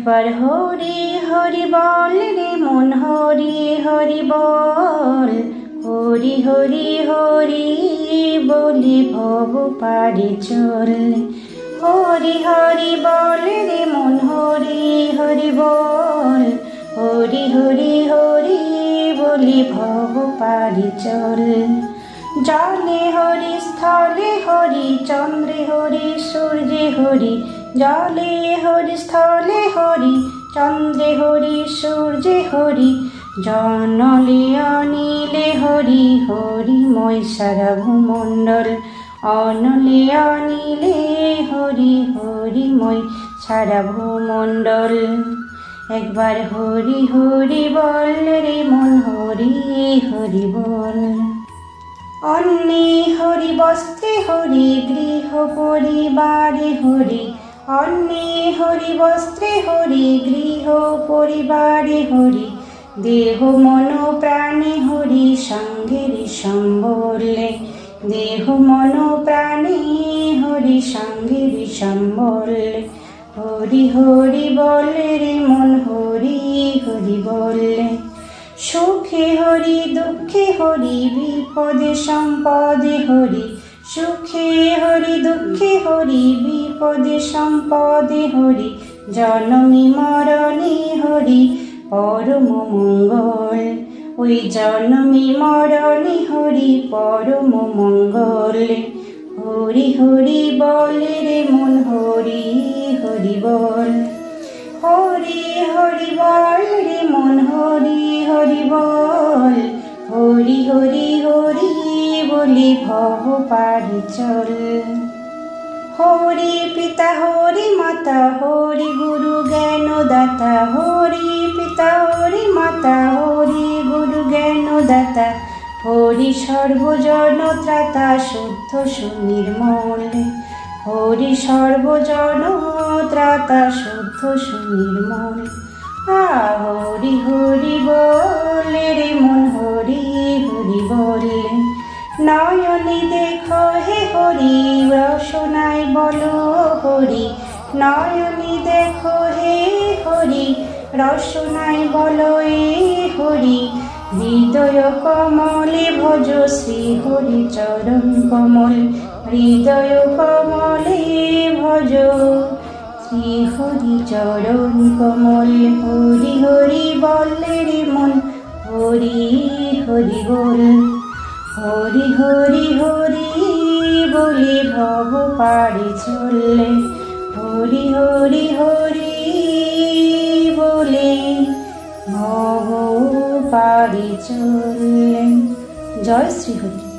একবার হরি হরি বল রে মন, হরি হরি বল। হরি হরি হরি বলি ভব পারে চলে। হরি হরি বল রে মন, হরি হরি বল। হরি হরি হরি বলি ভব পারে চলে। জলে হরি স্থলে হরি, চন্দ্রে হরি সূর্যে হরি। জলে হরি স্থলে হরি, চন্দ্রে হরি সূর্যে হরি। জনলে অনিলে হরি, হরিময় সারা ভূমণ্ডল। অনলে অনিলে হরি, হরিময় সারা ভূমণ্ডল। একবার হরি হরি বল রে মন, হরি হরি বল। অন্নে হরি বস্ত্রে হরি, গৃহ পরিবারে হরি। অন্নে হরি বস্ত্রে হরি, গৃহ পরিবারে হরি। দেহ মন প্রাণে হরি, সঙ্গের সম্বলে। দেহ মন প্রাণে হরি, সঙ্গের সম্বলে। হরি হরি বলে রে মন, হরি হরি বলে। সুখে হরি দুঃখে হরি, বিপদে সম্পদে হরি। সুখে হরি দুঃখে হরি, বিপদে সম্পদে হরি। জনমী মরণে হরি, পরম মঙ্গল। ওই জনমী মরণে হরি, পরম মঙ্গল। হরি হরি বলে রে মন, হরি হরি বল। হরি হরি বল রে মন, হরি হরি বল। হরি হরি হরি বলি ভব পারে চল। হরি পিতা হরি মাতা, হরি গুরু জ্ঞান দাতা। হরি পিতা হরি মাতা, হরি গুরু জ্ঞান দাতা। হরি সর্বজন ত্রাতা, শুদ্ধ সুনির্মল। হরি সর্বজন ত্রাতা, শুদ্ধ সুনির্মল। হরি হরি বলে রে মন, হরি হরি বলে। নয়নে দেখো হে হরি, রসনায় বলো হরি। নয়নে দেখো হে হরি, রসনায় বলো এ হরি। হৃদয় কমলে ভজ শ্রী হরি চরণ কমল। হৃদয় কমলে ভজ শ্রী হরি চরণ কমল। হরি হরি বলে রে মন, হরি হরি বল। হরি হরি হরি বলে ভব পারে চলে। হরি হরি হরি বলে ভব পারে চলে। জয় শ্রী হরি।